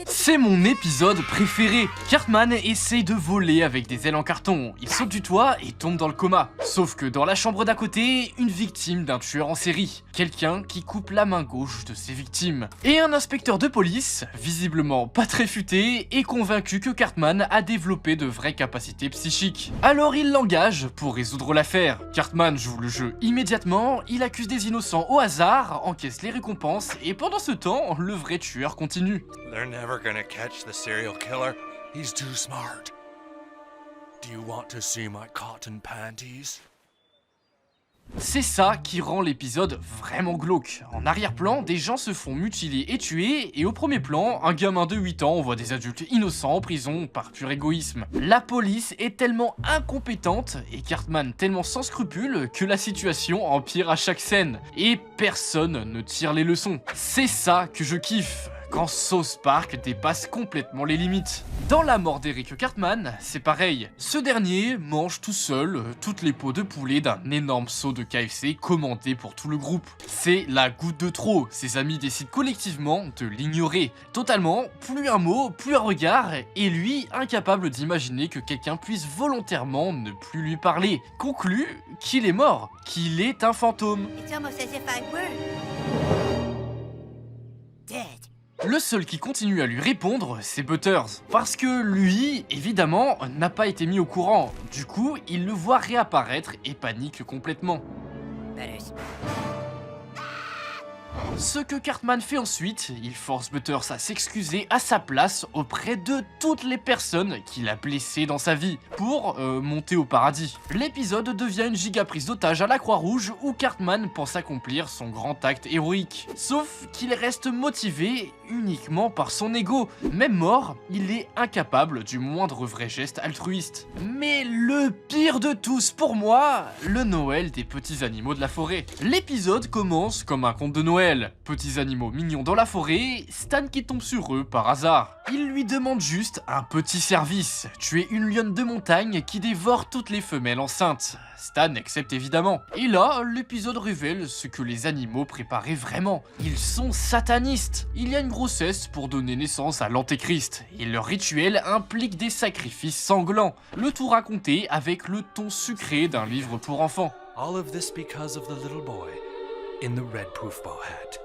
C'est mon épisode préféré. Cartman essaye de voler avec des ailes en carton. Il saute du toit et tombe dans le coma. Sauf que dans la chambre d'à côté, une victime d'un tueur en série. Quelqu'un qui coupe la main gauche de ses victimes. Et un inspecteur de police, visiblement pas très futé, est convaincu que Cartman a développé de vraies capacités psychiques. Alors il l'engage pour résoudre l'affaire. Cartman joue le jeu immédiatement, il accuse des innocents au hasard, encaisse les récompenses et pendant ce temps, le vrai tueur continue. They're never gonna catch the serial killer. He's too smart. Do you want to see my cotton panties? C'est ça qui rend l'épisode vraiment glauque. En arrière-plan, des gens se font mutiler et tuer, et au premier plan, un gamin de 8 ans voit des adultes innocents en prison par pur égoïsme. La police est tellement incompétente, et Cartman tellement sans scrupules, que la situation empire à chaque scène. Et personne ne tire les leçons. C'est ça que je kiffe. Quand South Park dépasse complètement les limites. Dans La mort d'Eric Cartman, c'est pareil. Ce dernier mange tout seul toutes les peaux de poulet d'un énorme seau de KFC commandé pour tout le groupe. C'est la goutte de trop, ses amis décident collectivement de l'ignorer. Totalement, plus un mot, plus un regard, et lui incapable d'imaginer que quelqu'un puisse volontairement ne plus lui parler. Conclut qu'il est mort, qu'il est un fantôme. It's almost as if I were dead. Le seul qui continue à lui répondre, c'est Butters. Parce que lui, évidemment, n'a pas été mis au courant. Du coup, il le voit réapparaître et panique complètement. Butters. Ce que Cartman fait ensuite, il force Butters à s'excuser à sa place auprès de toutes les personnes qu'il a blessées dans sa vie, pour monter au paradis. L'épisode devient une giga prise d'otage à la Croix-Rouge où Cartman pense accomplir son grand acte héroïque. Sauf qu'il reste motivé uniquement par son ego. Même mort, il est incapable du moindre vrai geste altruiste. Mais le pire de tous pour moi, le Noël des petits animaux de la forêt. L'épisode commence comme un conte de Noël. Petits animaux mignons dans la forêt, Stan qui tombe sur eux par hasard. Il lui demande juste un petit service, tuer une lionne de montagne qui dévore toutes les femelles enceintes. Stan accepte évidemment. Et là, l'épisode révèle ce que les animaux préparaient vraiment. Ils sont satanistes. Il y a une grossesse pour donner naissance à l'antéchrist, et leur rituel implique des sacrifices sanglants. Le tout raconté avec le ton sucré d'un livre pour enfants. All of this because of the little boy in the red poofball hat.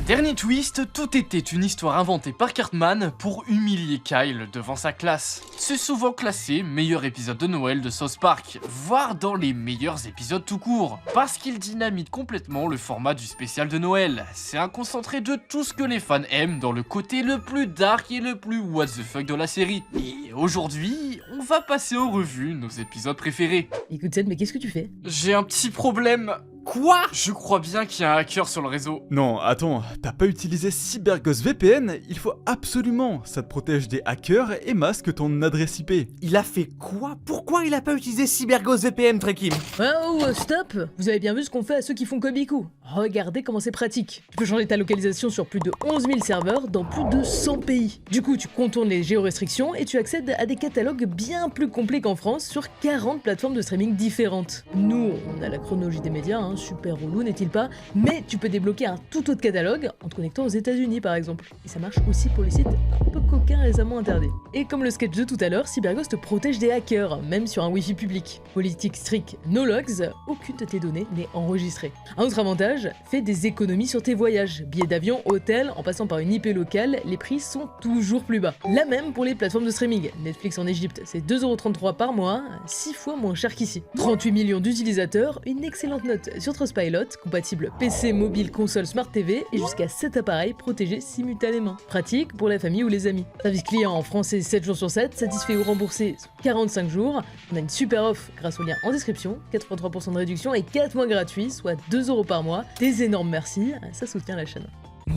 Dernier twist, tout était une histoire inventée par Cartman pour humilier Kyle devant sa classe. C'est souvent classé meilleur épisode de Noël de South Park, voire dans les meilleurs épisodes tout court, parce qu'il dynamite complètement le format du spécial de Noël. C'est un concentré de tout ce que les fans aiment dans le côté le plus dark et le plus what the fuck de la série. Et aujourd'hui, on va passer en revue nos épisodes préférés. Écoute Seth, mais qu'est-ce que tu fais? J'ai un petit problème. Quoi? Je crois bien qu'il y a un hacker sur le réseau. Non, attends, t'as pas utilisé CyberGhost VPN? Il faut absolument, ça te protège des hackers et masque ton adresse IP. Il a fait quoi? Pourquoi il a pas utilisé CyberGhost VPN, Trekim? Oh, stop! Vous avez bien vu ce qu'on fait à ceux qui font comme Biku. Regardez comment c'est pratique. Tu peux changer ta localisation sur plus de 11 000 serveurs dans plus de 100 pays. Du coup, tu contournes les géorestrictions et tu accèdes à des catalogues bien plus complets qu'en France sur 40 plateformes de streaming différentes. Nous, on a la chronologie des médias, super relou n'est-il pas, mais tu peux débloquer un tout autre catalogue en te connectant aux États-Unis par exemple. Et ça marche aussi pour les sites un peu coquins récemment interdits. Et comme le sketch de tout à l'heure, CyberGhost te protège des hackers, même sur un Wi-Fi public. Politique stricte, no logs, aucune de tes données n'est enregistrée. Un autre avantage, fais des économies sur tes voyages. Billets d'avion, hôtel, en passant par une IP locale, les prix sont toujours plus bas. La même pour les plateformes de streaming. Netflix en Égypte, c'est 2,33€ par mois, 6 fois moins cher qu'ici. 38 millions d'utilisateurs, une excellente note sur Trustpilot, compatible PC, mobile, console, Smart TV et jusqu'à 7 appareils protégés simultanément. Pratique pour la famille ou les amis. Service client en français 7 jours sur 7, satisfait ou remboursé sur 45 jours. On a une super offre grâce au lien en description, 83% de réduction et 4 mois gratuits, soit 2€ par mois. Des énormes merci, ça soutient la chaîne.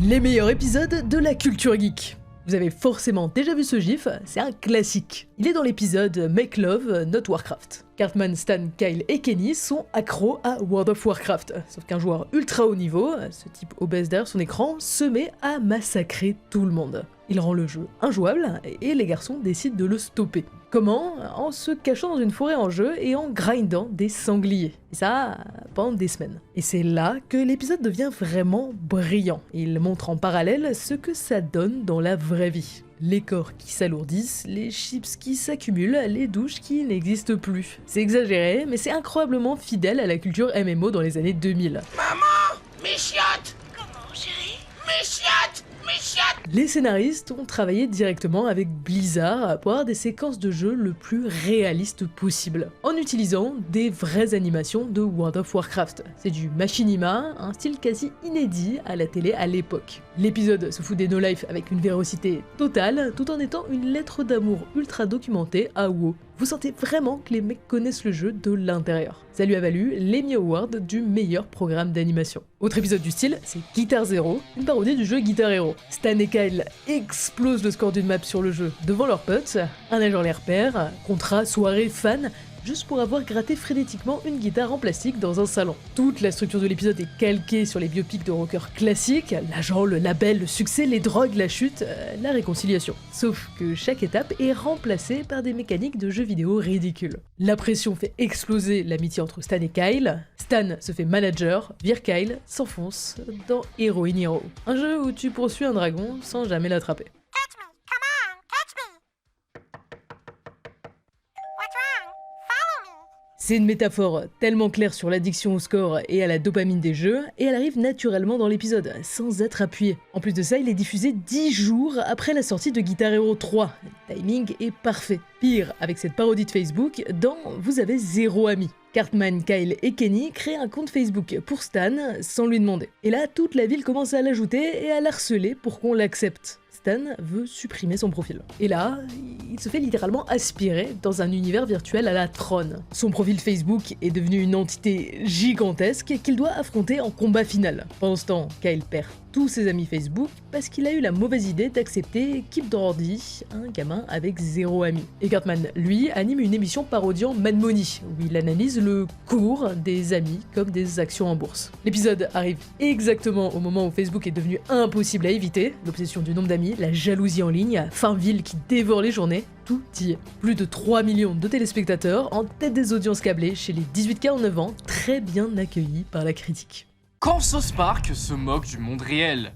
Les meilleurs épisodes de la culture geek. Vous avez forcément déjà vu ce gif, c'est un classique. Il est dans l'épisode Make Love, Not Warcraft. Cartman, Stan, Kyle et Kenny sont accros à World of Warcraft. Sauf qu'un joueur ultra haut niveau, ce type obèse derrière son écran, se met à massacrer tout le monde. Il rend le jeu injouable et les garçons décident de le stopper. Comment? En se cachant dans une forêt en jeu et en grindant des sangliers. Et ça, pendant des semaines. Et c'est là que l'épisode devient vraiment brillant. Il montre en parallèle ce que ça donne dans la vraie vie. Les corps qui s'alourdissent, les chips qui s'accumulent, les douches qui n'existent plus. C'est exagéré, mais c'est incroyablement fidèle à la culture MMO dans les années 2000. Mes chiottes! Comment, chérie? Mes chiottes! Mes chiottes! Les scénaristes ont travaillé directement avec Blizzard pour avoir des séquences de jeu le plus réalistes possible, en utilisant des vraies animations de World of Warcraft. C'est du machinima, un style quasi inédit à la télé à l'époque. L'épisode se fout des no-life avec une véracité totale, tout en étant une lettre d'amour ultra documentée à WoW. Vous sentez vraiment que les mecs connaissent le jeu de l'intérieur. Ça lui a valu l'Emmy Award du meilleur programme d'animation. Autre épisode du style, c'est Guitar Zero, une parodie du jeu Guitar Hero. Stan et Kyle explosent le score d'une map sur le jeu devant leurs potes, un agent les repère, contrat, soirée, fan, juste pour avoir gratté frénétiquement une guitare en plastique dans un salon. Toute la structure de l'épisode est calquée sur les biopics de rockers classiques, l'agent, le label, le succès, les drogues, la chute, la réconciliation. Sauf que chaque étape est remplacée par des mécaniques de jeux vidéo ridicules. La pression fait exploser l'amitié entre Stan et Kyle, Stan se fait manager, vire Kyle, s'enfonce dans Hero in Hero, un jeu où tu poursuis un dragon sans jamais l'attraper. Catch me! Come on! Catch me! What's wrong? Follow me! C'est une métaphore tellement claire sur l'addiction au score et à la dopamine des jeux, et elle arrive naturellement dans l'épisode, sans être appuyée. En plus de ça, il est diffusé 10 jours après la sortie de Guitar Hero 3. Le timing est parfait. Pire, avec cette parodie de Facebook, dans Vous avez 0 amis. Cartman, Kyle et Kenny créent un compte Facebook pour Stan sans lui demander. Et là, toute la ville commence à l'ajouter et à l'harceler pour qu'on l'accepte. Stan veut supprimer son profil. Et là, il se fait littéralement aspirer dans un univers virtuel à la Tron. Son profil Facebook est devenu une entité gigantesque qu'il doit affronter en combat final. Pendant ce temps, Kyle perd tous ses amis Facebook parce qu'il a eu la mauvaise idée d'accepter Kip Doherty, un gamin avec 0 amis. Et Cartman, lui, anime une émission parodiant Mad Money, où il analyse le cours des amis comme des actions en bourse. L'épisode arrive exactement au moment où Facebook est devenu impossible à éviter, l'obsession du nombre d'amis, la jalousie en ligne, Farmville qui dévore les journées, tout y est. Plus de 3 millions de téléspectateurs en tête des audiences câblées chez les 18-49 ans, très bien accueillis par la critique. Quand South Park se moque du monde réel,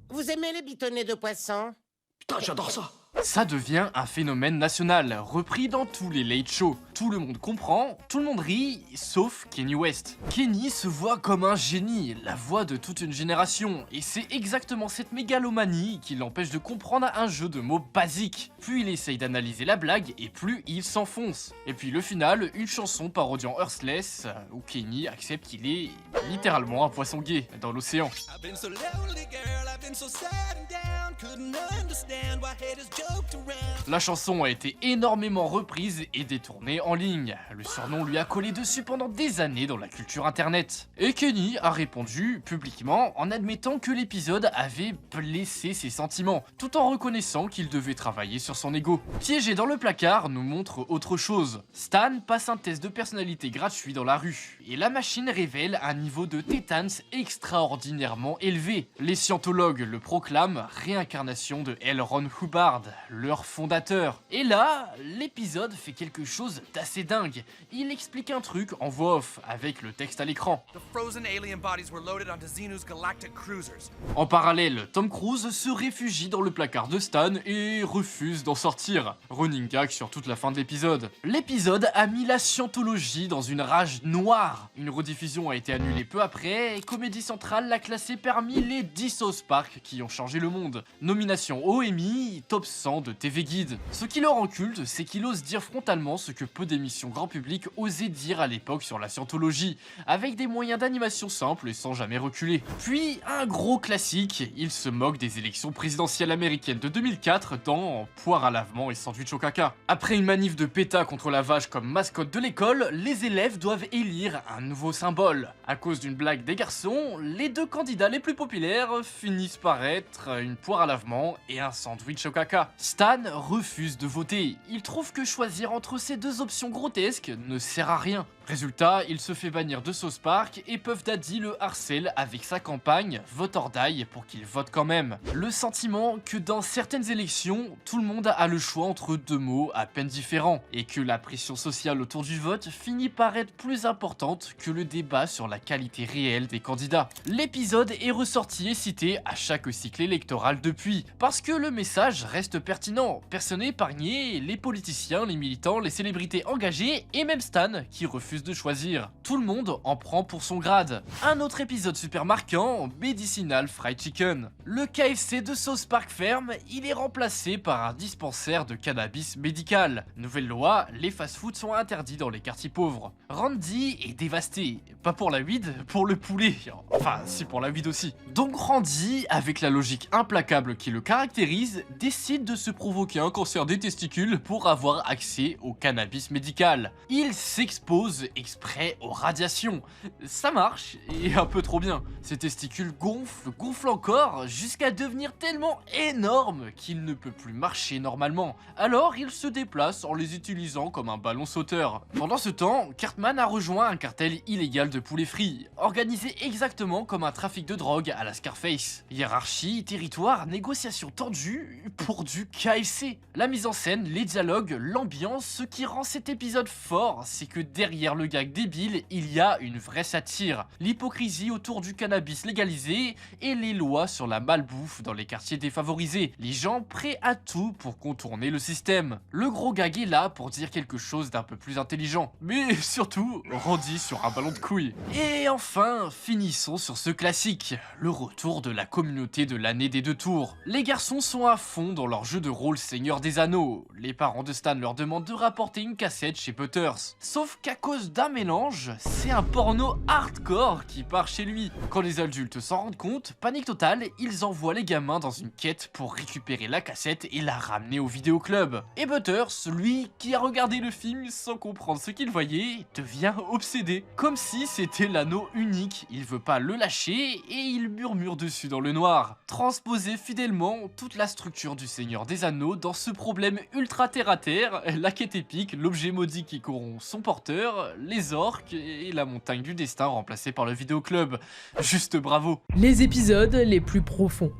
Vous aimez les bitonnets de poisson? Putain, j'adore ça! ça devient un phénomène national, repris dans tous les late shows. Tout le monde comprend, tout le monde rit, sauf Kanye West. Kenny se voit comme un génie, la voix de toute une génération, et c'est exactement cette mégalomanie qui l'empêche de comprendre un jeu de mots basique. Plus il essaye d'analyser la blague, et plus il s'enfonce. Et puis le final, une chanson parodiant Earthless, où Kenny accepte qu'il est littéralement un poisson gay dans l'océan. I've been so lonely, girl. I've been so sad and down. Couldn't understand why haters joked around. La chanson a été énormément reprise et détournée en ligne. Le surnom lui a collé dessus pendant des années dans la culture internet. Et Kenny a répondu publiquement en admettant que l'épisode avait blessé ses sentiments, tout en reconnaissant qu'il devait travailler sur son ego. Piégé dans le placard nous montre autre chose. Stan passe un test de personnalité gratuit dans la rue, et la machine révèle un niveau de tétans extraordinairement élevé. Les scientologues le proclament réincarnation de L. Ron Hubbard, leur fondateur. Et là, l'épisode fait quelque chose d'assez dingue. Il explique un truc en voix off, avec le texte à l'écran. The frozen alien bodies were loaded onto Xenu's galactic cruisers. En parallèle, Tom Cruise se réfugie dans le placard de Stan et refuse d'en sortir. Running gag sur toute la fin de l'épisode. L'épisode a mis la scientologie dans une rage noire. Une rediffusion a été annulée peu après et Comedy Central l'a classé parmi les 10 South Park qui ont changé le monde. Nomination au Emmy, top 100 de TV Guide. Ce qui le rend culte, c'est qu'il ose dire frontalement ce que peu d'émissions grand public osaient dire à l'époque sur la scientologie, avec des moyens d'animation simples et sans jamais reculer. Puis, un gros classique, il se moque des élections présidentielles américaines de 2004 dans Poire à lavement et sandwich au caca. Après une manif de PETA contre la vache comme mascotte de l'école, les élèves doivent élire un nouveau symbole. À cause d'une blague des garçons, les deux candidats les plus populaires finissent par être une poire passoire à lavement et un sandwich au caca. Stan refuse de voter, il trouve que choisir entre ces deux options grotesques ne sert à rien. Résultat, il se fait bannir de South Park et Puff Daddy le harcèle avec sa campagne Vote or Die pour qu'il vote quand même. Le sentiment que dans certaines élections, tout le monde a le choix entre deux mots à peine différents et que la pression sociale autour du vote finit par être plus importante que le débat sur la qualité réelle des candidats. L'épisode est ressorti et cité à chaque cycle électoral depuis, parce que le message reste pertinent. Personne n'est épargné, les politiciens, les militants, les célébrités engagées et même Stan qui refuse de choisir. Tout le monde en prend pour son grade. Un autre épisode super marquant, Medicinal Fried Chicken. Le KFC de South Park ferme, il est remplacé par un dispensaire de cannabis médical. Nouvelle loi, les fast-foods sont interdits dans les quartiers pauvres. Randy est dévasté. Pas pour la weed, pour le poulet. Enfin, si pour la weed aussi. Donc Randy, avec la logique implacable qui le caractérise, décide de se provoquer un cancer des testicules pour avoir accès au cannabis médical. Il s'expose exprès aux radiations. Ça marche, et un peu trop bien. Ses testicules gonflent encore, jusqu'à devenir tellement énormes qu'il ne peut plus marcher normalement. Alors il se déplace en les utilisant comme un ballon sauteur. Pendant ce temps, Cartman a rejoint un cartel illégal de poulet frit, organisé exactement comme un trafic de drogue à la Scarface. Hiérarchie, territoire, négociation tendue pour du KFC. La mise en scène, les dialogues, l'ambiance, ce qui rend cet épisode fort, c'est que derrière le gag débile, il y a une vraie satire. L'hypocrisie autour du cannabis légalisé et les lois sur la malbouffe dans les quartiers défavorisés. Les gens prêts à tout pour contourner le système. Le gros gag est là pour dire quelque chose d'un peu plus intelligent. Mais surtout, Randy sur un ballon de couilles. Et enfin, finissons sur ce classique. Le retour de la communauté de l'année des 2 tours. Les garçons sont à fond dans leur jeu de rôle Seigneur des Anneaux. Les parents de Stan leur demandent de rapporter une cassette chez Butters. Sauf qu'à cause d'un mélange, c'est un porno hardcore qui part chez lui. Quand les adultes s'en rendent compte, panique totale, ils envoient les gamins dans une quête pour récupérer la cassette et la ramener au vidéoclub. Et Butters, lui, qui a regardé le film sans comprendre ce qu'il voyait, devient obsédé. Comme si c'était l'anneau unique, il veut pas le lâcher et il murmure dessus dans le noir. Transposer fidèlement toute la structure du Seigneur des Anneaux dans ce problème ultra terre à terre, la quête épique, l'objet maudit qui corrompt son porteur, les orques et la montagne du destin remplacée par le vidéoclub. Juste bravo. Les épisodes les plus profonds.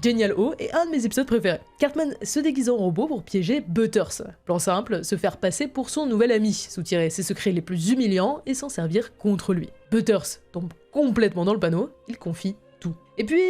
Genial O est un de mes épisodes préférés. Cartman se déguise en robot pour piéger Butters. Plan simple, se faire passer pour son nouvel ami, soutirer ses secrets les plus humiliants et s'en servir contre lui. Butters tombe complètement dans le panneau, il confie tout. Et puis,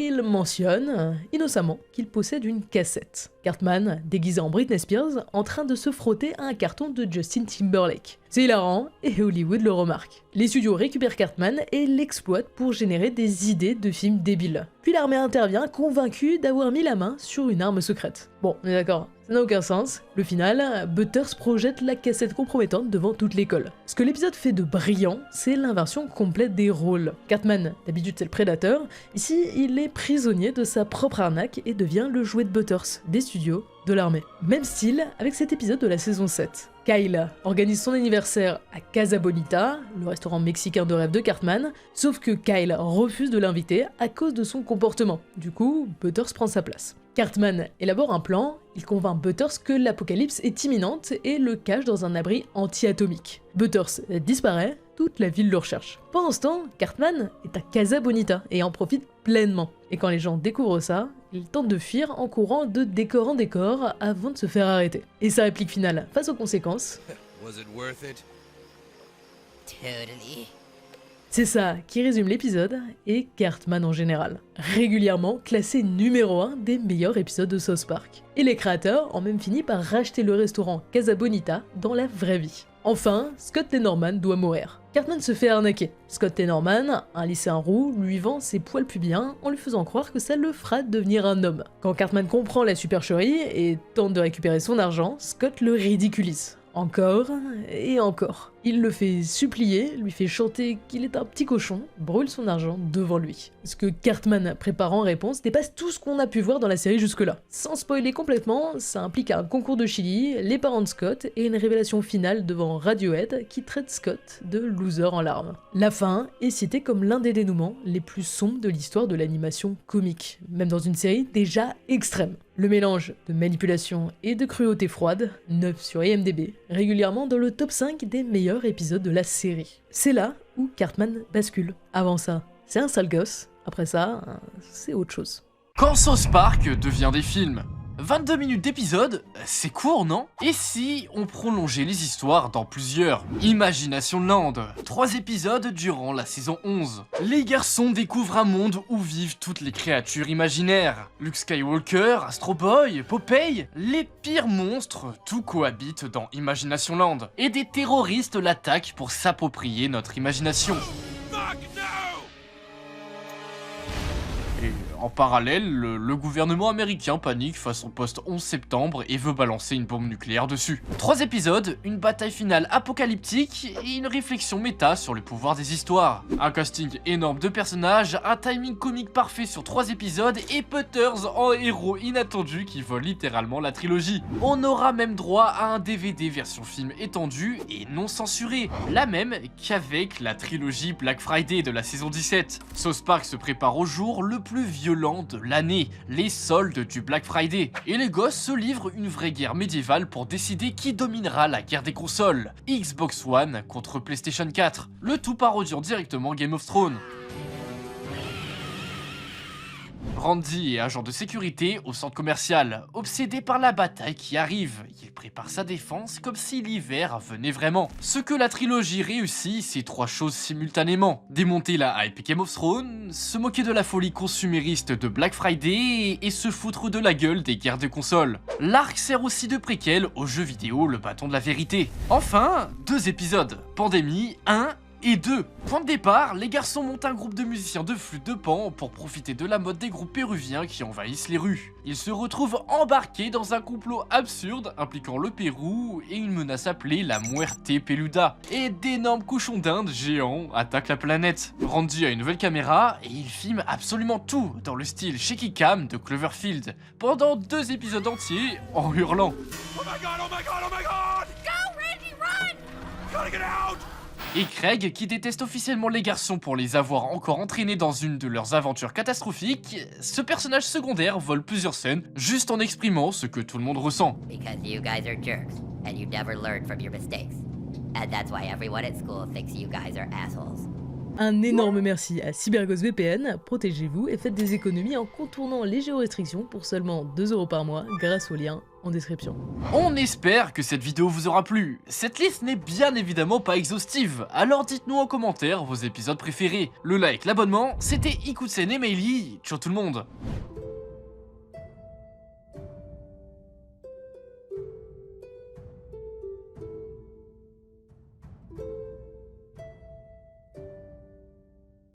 il mentionne innocemment qu'il possède une cassette. Cartman, déguisé en Britney Spears, en train de se frotter à un carton de Justin Timberlake. C'est hilarant, et Hollywood le remarque. Les studios récupèrent Cartman et l'exploitent pour générer des idées de films débiles. Puis l'armée intervient, convaincue d'avoir mis la main sur une arme secrète. Bon, on est d'accord, ça n'a aucun sens. Le final, Butters projette la cassette compromettante devant toute l'école. Ce que l'épisode fait de brillant, c'est l'inversion complète des rôles. Cartman, d'habitude c'est le prédateur, ici il est prisonnier de sa propre arnaque et devient le jouet de Butters, des studios, de l'armée. Même style avec cet épisode de la saison 7. Kyle organise son anniversaire à Casa Bonita, le restaurant mexicain de rêve de Cartman, sauf que Kyle refuse de l'inviter à cause de son comportement. Du coup, Butters prend sa place. Cartman élabore un plan, il convainc Butters que l'apocalypse est imminente et le cache dans un abri anti-atomique. Butters disparaît, toute la ville le recherche. Pendant ce temps, Cartman est à Casa Bonita et en profite pleinement. Et quand les gens découvrent ça, ils tentent de fuir en courant de décor en décor avant de se faire arrêter. Et sa réplique finale face aux conséquences, Was it worth it? Totally. c'est ça qui résume l'épisode et Cartman en général. Régulièrement classé numéro 1 des meilleurs épisodes de South Park. Et les créateurs ont même fini par racheter le restaurant Casa Bonita dans la vraie vie. Enfin, Scott Tenorman doit mourir. Cartman se fait arnaquer. Scott Tenorman, un lycéen roux, lui vend ses poils pubiens en lui faisant croire que ça le fera devenir un homme. Quand Cartman comprend la supercherie et tente de récupérer son argent, Scott le ridiculise. Encore et encore. Il le fait supplier, lui fait chanter qu'il est un petit cochon, brûle son argent devant lui. Ce que Cartman prépare en réponse dépasse tout ce qu'on a pu voir dans la série jusque-là. Sans spoiler complètement, ça implique un concours de chili, les parents de Scott et une révélation finale devant Radiohead qui traite Scott de loser en larmes. La fin est citée comme l'un des dénouements les plus sombres de l'histoire de l'animation comique, même dans une série déjà extrême. Le mélange de manipulation et de cruauté froide, 9 sur IMDb, régulièrement dans le top 5 des meilleurs épisodes de la série. C'est là où Cartman bascule. Avant ça, c'est un sale gosse. Après ça, c'est autre chose. Quand South Park devient des films. 22 minutes d'épisode, c'est court, non? Et si on prolongeait les histoires dans plusieurs Imagination Land, 3 épisodes durant la saison 11. Les garçons découvrent un monde où vivent toutes les créatures imaginaires. Luke Skywalker, Astro Boy, Popeye, les pires monstres, tout cohabite dans Imagination Land. Et des terroristes l'attaquent pour s'approprier notre imagination. Fuck no! Et en parallèle, le gouvernement américain panique face au post-11 septembre et veut balancer une bombe nucléaire dessus. 3 épisodes, une bataille finale apocalyptique et une réflexion méta sur le pouvoir des histoires. Un casting énorme de personnages, un timing comique parfait sur 3 épisodes et Butters en héros inattendu qui vole littéralement la trilogie. On aura même droit à un DVD version film étendu et non censuré, la même qu'avec la trilogie Black Friday de la saison 17. South Park se prépare au jour le plus violent de l'année, les soldes du Black Friday. Et les gosses se livrent une vraie guerre médiévale pour décider qui dominera la guerre des consoles. Xbox One contre PlayStation 4. Le tout parodiant directement Game of Thrones. Randy est agent de sécurité au centre commercial, obsédé par la bataille qui arrive. Il prépare sa défense comme si l'hiver venait vraiment. Ce que la trilogie réussit, c'est 3 choses simultanément. Démonter la hype Game of Thrones, se moquer de la folie consumériste de Black Friday et se foutre de la gueule des guerres de consoles. L'arc sert aussi de préquel au jeu vidéo Le Bâton de la Vérité. Enfin, 2 épisodes, Pandémie 1 et 2. Point de départ, les garçons montent un groupe de musiciens de flûte de Pan pour profiter de la mode des groupes péruviens qui envahissent les rues. Ils se retrouvent embarqués dans un complot absurde impliquant le Pérou et une menace appelée la Muerte Peluda. Et d'énormes cochons d'Inde géants attaquent la planète. Randy a une nouvelle caméra et il filme absolument tout dans le style shaky cam de Cloverfield pendant 2 épisodes entiers en hurlant. Oh my god, oh my god, oh my god! Go, Randy, run! Gotta get out! Et Craig, qui déteste officiellement les garçons pour les avoir encore entraînés dans une de leurs aventures catastrophiques, ce personnage secondaire vole plusieurs scènes juste en exprimant ce que tout le monde ressent. Because you guys are jerks, and you never learn from your mistakes. And that's why everyone at school thinks you guys are assholes. Un énorme merci à CyberGhost VPN, protégez-vous et faites des économies en contournant les géorestrictions pour seulement 2 € par mois grâce au lien en description. On espère que cette vidéo vous aura plu. Cette liste n'est bien évidemment pas exhaustive, alors dites-nous en commentaire vos épisodes préférés. Le like, l'abonnement, c'était Ikutsen et Meili, ciao tout le monde.